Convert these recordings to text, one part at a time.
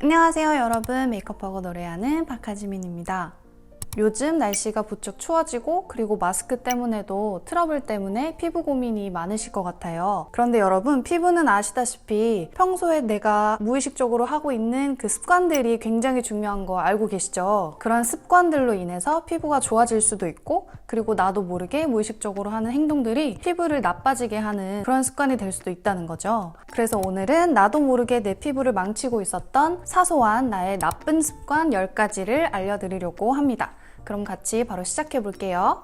안녕하세요 여러분, 메이크업하고 노래하는 박하지민입니다. 요즘 날씨가 부쩍 추워지고 그리고 마스크 때문에도 트러블 때문에 피부 고민이 많으실 것 같아요. 그런데 여러분, 피부는 아시다시피 평소에 내가 무의식적으로 하고 있는 그 습관들이 굉장히 중요한 거 알고 계시죠? 그런 습관들로 인해서 피부가 좋아질 수도 있고, 그리고 나도 모르게 무의식적으로 하는 행동들이 피부를 나빠지게 하는 그런 습관이 될 수도 있다는 거죠. 그래서 오늘은 나도 모르게 내 피부를 망치고 있었던 사소한 나의 나쁜 습관 10가지를 알려드리려고 합니다. 그럼 같이 바로 시작해 볼게요.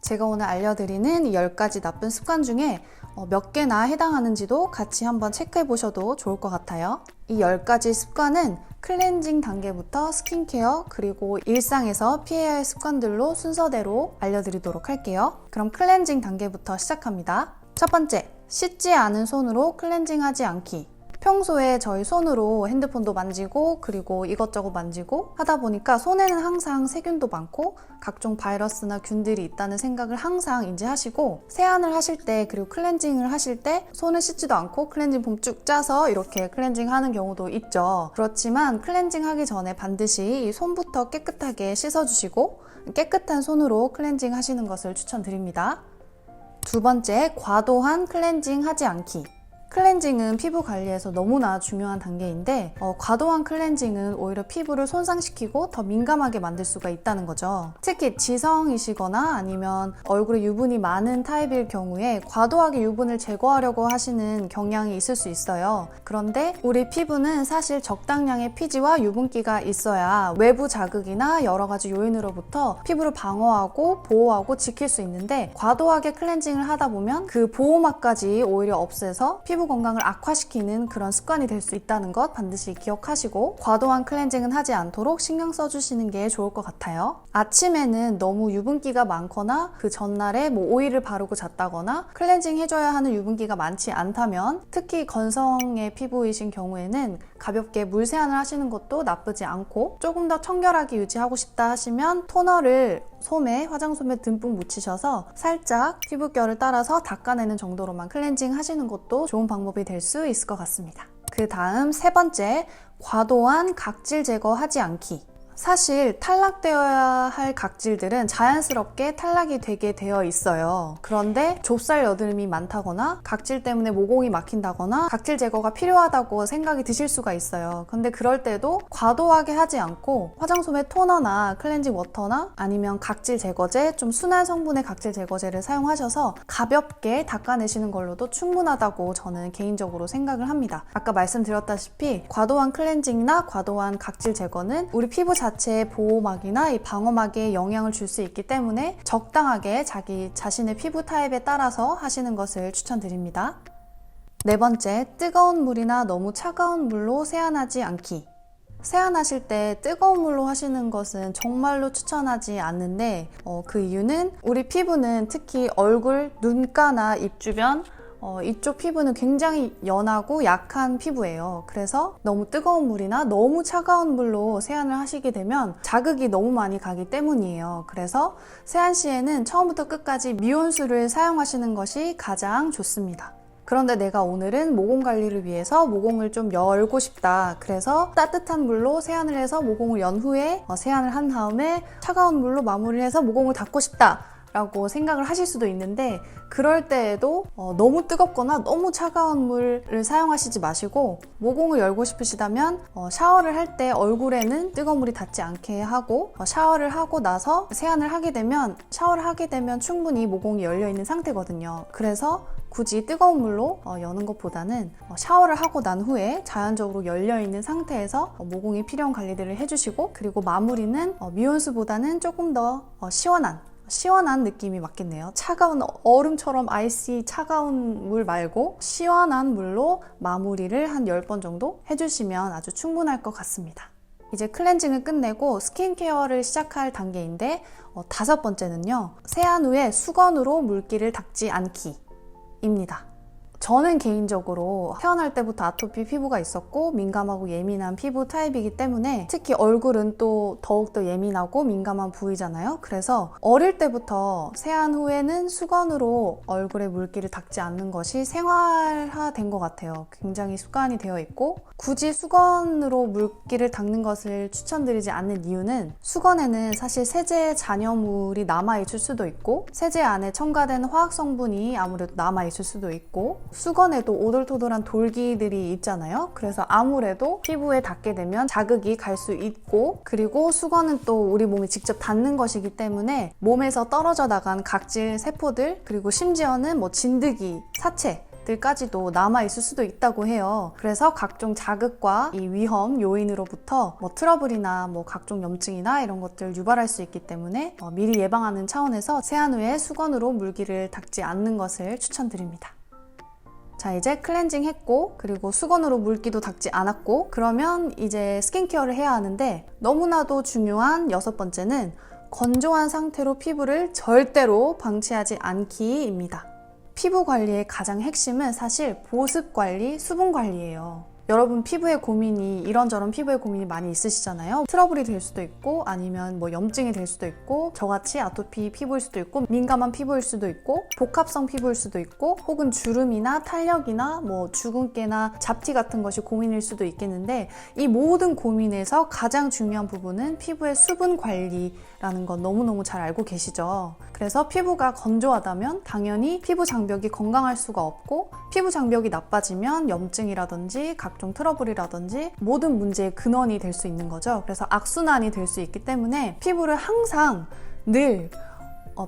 제가 오늘 알려드리는 이 10가지 나쁜 습관 중에 몇 개나 해당하는지도 같이 한번 체크해 보셔도 좋을 것 같아요. 이 10가지 습관은 클렌징 단계부터 스킨케어, 그리고 일상에서 피해야 할 습관들로 순서대로 알려드리도록 할게요. 그럼 클렌징 단계부터 시작합니다. 첫 번째, 씻지 않은 손으로 클렌징하지 않기. 평소에 저희 손으로 핸드폰도 만지고 그리고 이것저것 만지고 하다 보니까 손에는 항상 세균도 많고 각종 바이러스나 균들이 있다는 생각을 항상 인지하시고, 세안을 하실 때 그리고 클렌징을 하실 때 손을 씻지도 않고 클렌징 폼 쭉 짜서 이렇게 클렌징 하는 경우도 있죠. 그렇지만 클렌징 하기 전에 반드시 이 손부터 깨끗하게 씻어주시고 깨끗한 손으로 클렌징 하시는 것을 추천드립니다. 두 번째, 과도한 클렌징 하지 않기. 클렌징은 피부 관리에서 너무나 중요한 단계인데 과도한 클렌징은 오히려 피부를 손상시키고 더 민감하게 만들 수가 있다는 거죠. 특히 지성이시거나 아니면 얼굴에 유분이 많은 타입일 경우에 과도하게 유분을 제거하려고 하시는 경향이 있을 수 있어요. 그런데 우리 피부는 사실 적당량의 피지와 유분기가 있어야 외부 자극이나 여러 가지 요인으로부터 피부를 방어하고 보호하고 지킬 수 있는데, 과도하게 클렌징을 하다 보면 그 보호막까지 오히려 없애서 피부 건강을 악화시키는 그런 습관이 될 수 있다는 것 반드시 기억하시고, 과도한 클렌징은 하지 않도록 신경 써주시는 게 좋을 것 같아요. 아침에는 너무 유분기가 많거나 그 전날에 오일을 바르고 잤다거나 클렌징 해줘야 하는 유분기가 많지 않다면, 특히 건성의 피부이신 경우에는 가볍게 물 세안을 하시는 것도 나쁘지 않고, 조금 더 청결하게 유지하고 싶다 하시면 토너를 솜에, 화장솜에 듬뿍 묻히셔서 살짝 피부결을 따라서 닦아내는 정도로만 클렌징 하시는 것도 좋은 방법이 될 수 있을 것 같습니다. 그 다음 세 번째, 과도한 각질 제거하지 않기. 사실 탈락되어야 할 각질들은 자연스럽게 탈락이 되게 되어 있어요. 그런데 좁쌀 여드름이 많다거나 각질 때문에 모공이 막힌다거나 각질 제거가 필요하다고 생각이 드실 수가 있어요. 근데 그럴 때도 과도하게 하지 않고 화장솜에 토너나 클렌징 워터나 아니면 각질 제거제, 좀 순한 성분의 각질 제거제를 사용하셔서 가볍게 닦아내시는 걸로도 충분하다고 저는 개인적으로 생각을 합니다. 아까 말씀드렸다시피 과도한 클렌징이나 과도한 각질 제거는 우리 피부 자체의 보호막이나 이 방어막에 영향을 줄 수 있기 때문에 적당하게 자기 자신의 피부 타입에 따라서 하시는 것을 추천드립니다. 네 번째, 뜨거운 물이나 너무 차가운 물로 세안하지 않기. 세안하실 때 뜨거운 물로 하시는 것은 정말로 추천하지 않는데 그 이유는 우리 피부는 특히 얼굴, 눈가나 입 주변 이쪽 피부는 굉장히 연하고 약한 피부예요. 그래서 너무 뜨거운 물이나 너무 차가운 물로 세안을 하시게 되면 자극이 너무 많이 가기 때문이에요. 그래서 세안 시에는 처음부터 끝까지 미온수를 사용하시는 것이 가장 좋습니다. 그런데 내가 오늘은 모공 관리를 위해서 모공을 좀 열고 싶다. 그래서 따뜻한 물로 세안을 해서 모공을 연 후에 세안을 한 다음에 차가운 물로 마무리를 해서 모공을 닦고 싶다 라고 생각을 하실 수도 있는데, 그럴 때에도 너무 뜨겁거나 너무 차가운 물을 사용하시지 마시고, 모공을 열고 싶으시다면 샤워를 할 때 얼굴에는 뜨거운 물이 닿지 않게 하고 샤워를 하고 나서 세안을 하게 되면, 샤워를 하게 되면 충분히 모공이 열려 있는 상태거든요. 그래서 굳이 뜨거운 물로 여는 것보다는 샤워를 하고 난 후에 자연적으로 열려 있는 상태에서 모공에 필요한 관리들을 해주시고, 그리고 마무리는 미온수보다는 조금 더 시원한 느낌이 맞겠네요. 차가운 얼음처럼 아이시 차가운 물 말고 시원한 물로 마무리를 한 10번 정도 해주시면 아주 충분할 것 같습니다. 이제 클렌징을 끝내고 스킨케어를 시작할 단계인데, 5번째는요, 세안 후에 수건으로 물기를 닦지 않기 입니다. 저는 개인적으로 태어날 때부터 아토피 피부가 있었고 민감하고 예민한 피부 타입이기 때문에 특히 얼굴은 또 더욱더 예민하고 민감한 부위잖아요. 그래서 어릴 때부터 세안 후에는 수건으로 얼굴에 물기를 닦지 않는 것이 생활화된 것 같아요. 굉장히 습관이 되어 있고 굳이 수건으로 물기를 닦는 것을 추천드리지 않는 이유는 수건에는 사실 세제 잔여물이 남아있을 수도 있고 세제 안에 첨가된 화학 성분이 아무래도 남아있을 수도 있고 수건에도 오돌토돌한 돌기들이 있잖아요. 그래서 아무래도 피부에 닿게 되면 자극이 갈 수 있고 그리고 수건은 또 우리 몸이 직접 닿는 것이기 때문에 몸에서 떨어져 나간 각질 세포들 그리고 심지어는 뭐 진드기, 사체 들까지도 남아있을 수도 있다고 해요. 그래서 각종 자극과 이 위험 요인으로부터 뭐 트러블이나 뭐 각종 염증이나 이런 것들 유발할 수 있기 때문에 미리 예방하는 차원에서 세안 후에 수건으로 물기를 닦지 않는 것을 추천드립니다. 자, 이제 클렌징 했고 그리고 수건으로 물기도 닦지 않았고 그러면 이제 스킨케어를 해야 하는데 너무나도 중요한 6번째는 건조한 상태로 피부를 절대로 방치하지 않기입니다. 피부 관리의 가장 핵심은 사실 보습 관리, 수분 관리예요. 여러분 피부에 고민이 이런저런 피부에 고민이 많이 있으시잖아요. 트러블이 될 수도 있고 아니면 뭐 염증이 될 수도 있고 저같이 아토피 피부일 수도 있고 민감한 피부일 수도 있고 복합성 피부일 수도 있고 혹은 주름이나 탄력이나 뭐 주근깨나 잡티 같은 것이 고민일 수도 있겠는데 이 모든 고민에서 가장 중요한 부분은 피부의 수분 관리라는 건 너무너무 잘 알고 계시죠. 그래서 피부가 건조하다면 당연히 피부 장벽이 건강할 수가 없고 피부 장벽이 나빠지면 염증이라든지 각종 트러블이라든지 모든 문제의 근원이 될 수 있는 거죠. 그래서 악순환이 될 수 있기 때문에 피부를 항상 늘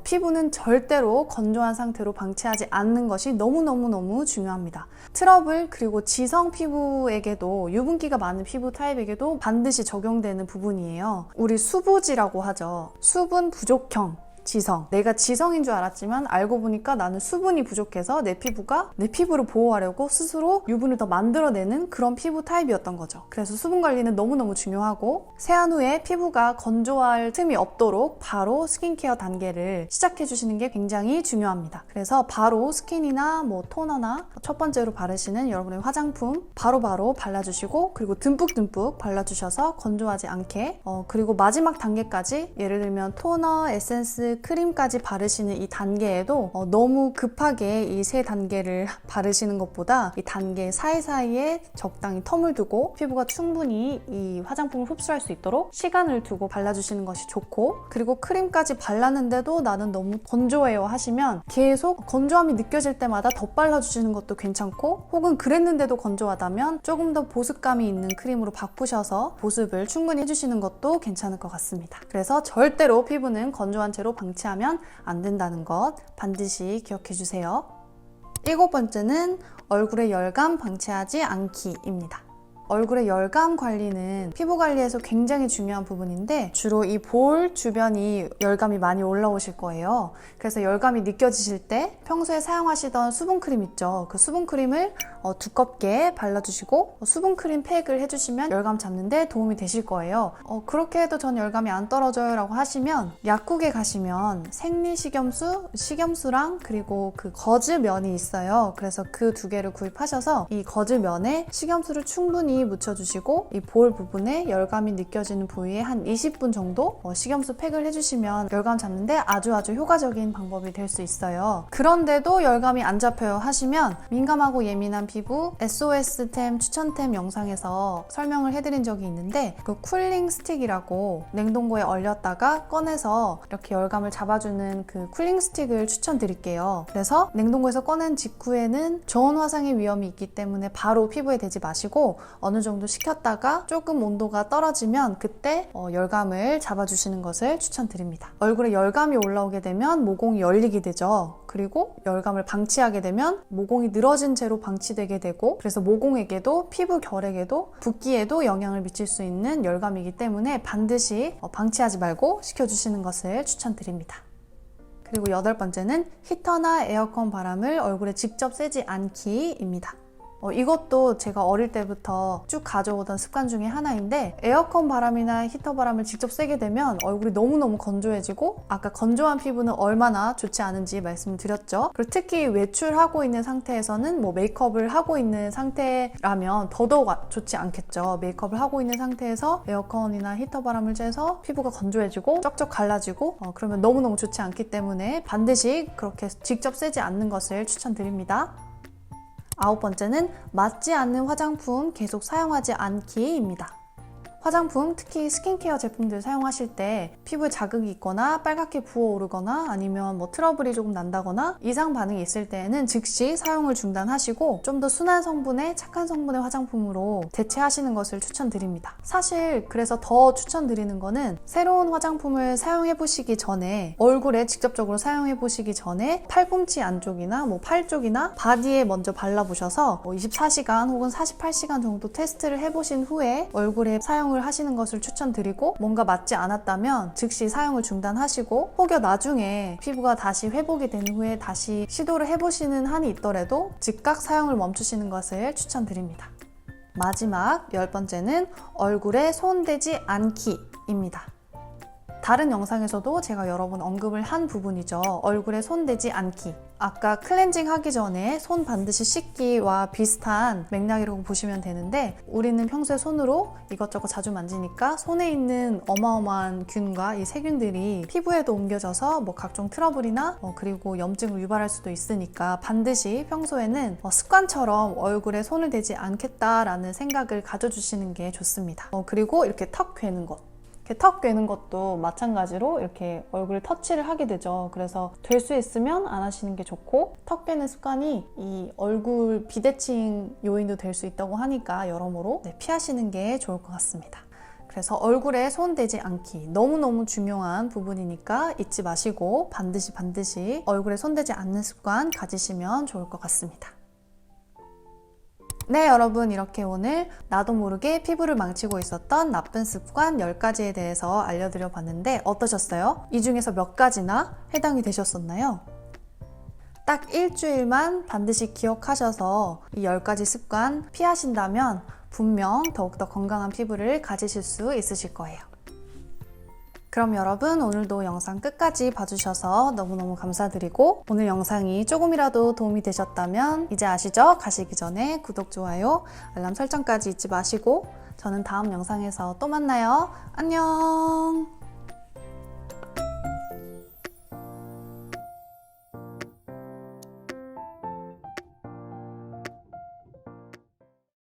피부는 절대로 건조한 상태로 방치하지 않는 것이 너무너무 중요합니다. 트러블 그리고 지성 피부에게도 유분기가 많은 피부 타입에게도 반드시 적용되는 부분이에요. 우리 수부지라고 하죠. 수분 부족형 지성. 내가 지성인 줄 알았지만 알고 보니까 나는 수분이 부족해서 내 피부를 보호하려고 스스로 유분을 더 만들어내는 그런 피부 타입이었던 거죠. 그래서 수분 관리는 너무너무 중요하고 세안 후에 피부가 건조할 틈이 없도록 바로 스킨케어 단계를 시작해 주시는 게 굉장히 중요합니다. 그래서 바로 스킨이나 뭐 토너나 첫 번째로 바르시는 여러분의 화장품 바로바로 발라주시고 그리고 듬뿍듬뿍 발라주셔서 건조하지 않게 그리고 마지막 단계까지 예를 들면 토너, 에센스, 크림까지 바르시는 이 단계에도 너무 급하게 이 세 단계를 바르시는 것보다 이 단계 사이사이에 적당히 텀을 두고 피부가 충분히 이 화장품을 흡수할 수 있도록 시간을 두고 발라주시는 것이 좋고 그리고 크림까지 발랐는데도 나는 너무 건조해요 하시면 계속 건조함이 느껴질 때마다 더 발라주시는 것도 괜찮고 혹은 그랬는데도 건조하다면 조금 더 보습감이 있는 크림으로 바꾸셔서 보습을 충분히 해주시는 것도 괜찮을 것 같습니다. 그래서 절대로 피부는 건조한 채로 방치하면 안 된다는 것 반드시 기억해 주세요. 7번째는 얼굴의 열감 방치하지 않기입니다. 얼굴의 열감 관리는 피부 관리에서 굉장히 중요한 부분인데 주로 이 볼 주변이 열감이 많이 올라오실 거예요. 그래서 열감이 느껴지실 때 평소에 사용하시던 수분크림 있죠. 그 수분크림을 두껍게 발라주시고 수분크림 팩을 해주시면 열감 잡는데 도움이 되실 거예요. 그렇게 해도 전 열감이 안 떨어져요 라고 하시면 약국에 가시면 생리식염수, 식염수랑 그리고 그 거즈면이 있어요. 그래서 그 두 개를 구입하셔서 이 거즈면에 식염수를 충분히 묻혀주시고 이 볼 부분에 열감이 느껴지는 부위에 한 20분 정도 식염수 팩을 해주시면 열감 잡는데 아주 효과적인 방법이 될 수 있어요. 그런데도 열감이 안 잡혀요 하시면 민감하고 예민한 피부 SOS템 추천템 영상에서 설명을 해드린 적이 있는데 그 쿨링 스틱이라고 냉동고에 얼렸다가 꺼내서 이렇게 열감을 잡아주는 그 쿨링 스틱을 추천드릴게요. 그래서 냉동고에서 꺼낸 직후에는 저온 화상의 위험이 있기 때문에 바로 피부에 대지 마시고 어느 정도 식혔다가 조금 온도가 떨어지면 그때 열감을 잡아주시는 것을 추천드립니다. 얼굴에 열감이 올라오게 되면 모공이 열리게 되죠. 그리고 열감을 방치하게 되면 모공이 늘어진 채로 방치되게 되고 그래서 모공에게도 피부 결에게도 붓기에도 영향을 미칠 수 있는 열감이기 때문에 반드시 방치하지 말고 식혀주시는 것을 추천드립니다. 그리고 8번째는 히터나 에어컨 바람을 얼굴에 직접 쐬지 않기입니다. 이것도 제가 어릴 때부터 쭉 가져오던 습관 중에 하나인데 에어컨 바람이나 히터 바람을 직접 쐬게 되면 얼굴이 너무너무 건조해지고 아까 건조한 피부는 얼마나 좋지 않은지 말씀을 드렸죠. 그리고 특히 외출하고 있는 상태에서는 뭐 메이크업을 하고 있는 상태라면 더더욱 좋지 않겠죠. 메이크업을 하고 있는 상태에서 에어컨이나 히터 바람을 쬐서 피부가 건조해지고 쩍쩍 갈라지고 그러면 너무너무 좋지 않기 때문에 반드시 그렇게 직접 쐬지 않는 것을 추천드립니다. 9번째는 맞지 않는 화장품 계속 사용하지 않기입니다. 화장품, 특히 스킨케어 제품들 사용하실 때 피부에 자극이 있거나 빨갛게 부어오르거나 아니면 뭐 트러블이 조금 난다거나 이상 반응이 있을 때에는 즉시 사용을 중단하시고 좀 더 순한 성분의 착한 성분의 화장품으로 대체하시는 것을 추천드립니다. 사실 그래서 더 추천드리는 거는 새로운 화장품을 사용해 보시기 전에 얼굴에 직접적으로 사용해 보시기 전에 팔꿈치 안쪽이나 뭐 팔 쪽이나 바디에 먼저 발라보셔서 24시간 혹은 48시간 정도 테스트를 해보신 후에 얼굴에 사용을 하시는 것을 추천드리고 뭔가 맞지 않았다면 즉시 사용을 중단하시고 혹여 나중에 피부가 다시 회복이 된 후에 다시 시도를 해보시는 한이 있더라도 즉각 사용을 멈추시는 것을 추천드립니다. 마지막 10번째는 얼굴에 손대지 않기입니다. 다른 영상에서도 제가 여러 번 언급을 한 부분이죠. 얼굴에 손대지 않기. 아까 클렌징 하기 전에 손 반드시 씻기와 비슷한 맥락이라고 보시면 되는데 우리는 평소에 손으로 이것저것 자주 만지니까 손에 있는 어마어마한 균과 이 세균들이 피부에도 옮겨져서 뭐 각종 트러블이나 그리고 염증을 유발할 수도 있으니까 반드시 평소에는 습관처럼 얼굴에 손을 대지 않겠다라는 생각을 가져주시는 게 좋습니다. 그리고 이렇게 턱 괴는 것. 턱 괴는 것도 마찬가지로 이렇게 얼굴에 터치를 하게 되죠. 그래서 될 수 있으면 안 하시는 게 좋고 턱 괴는 습관이 이 얼굴 비대칭 요인도 될 수 있다고 하니까 여러모로 피하시는 게 좋을 것 같습니다. 그래서 얼굴에 손 대지 않기 너무너무 중요한 부분이니까 잊지 마시고 반드시 얼굴에 손 대지 않는 습관 가지시면 좋을 것 같습니다. 네, 여러분 이렇게 오늘 나도 모르게 피부를 망치고 있었던 나쁜 습관 10가지에 대해서 알려드려 봤는데 어떠셨어요? 이 중에서 몇 가지나 해당이 되셨었나요? 딱 일주일만 반드시 기억하셔서 이 10가지 습관 피하신다면 분명 더욱더 건강한 피부를 가지실 수 있으실 거예요. 그럼 여러분 오늘도 영상 끝까지 봐주셔서 너무너무 감사드리고 오늘 영상이 조금이라도 도움이 되셨다면 이제 아시죠? 가시기 전에 구독, 좋아요, 알람 설정까지 잊지 마시고 저는 다음 영상에서 또 만나요. 안녕!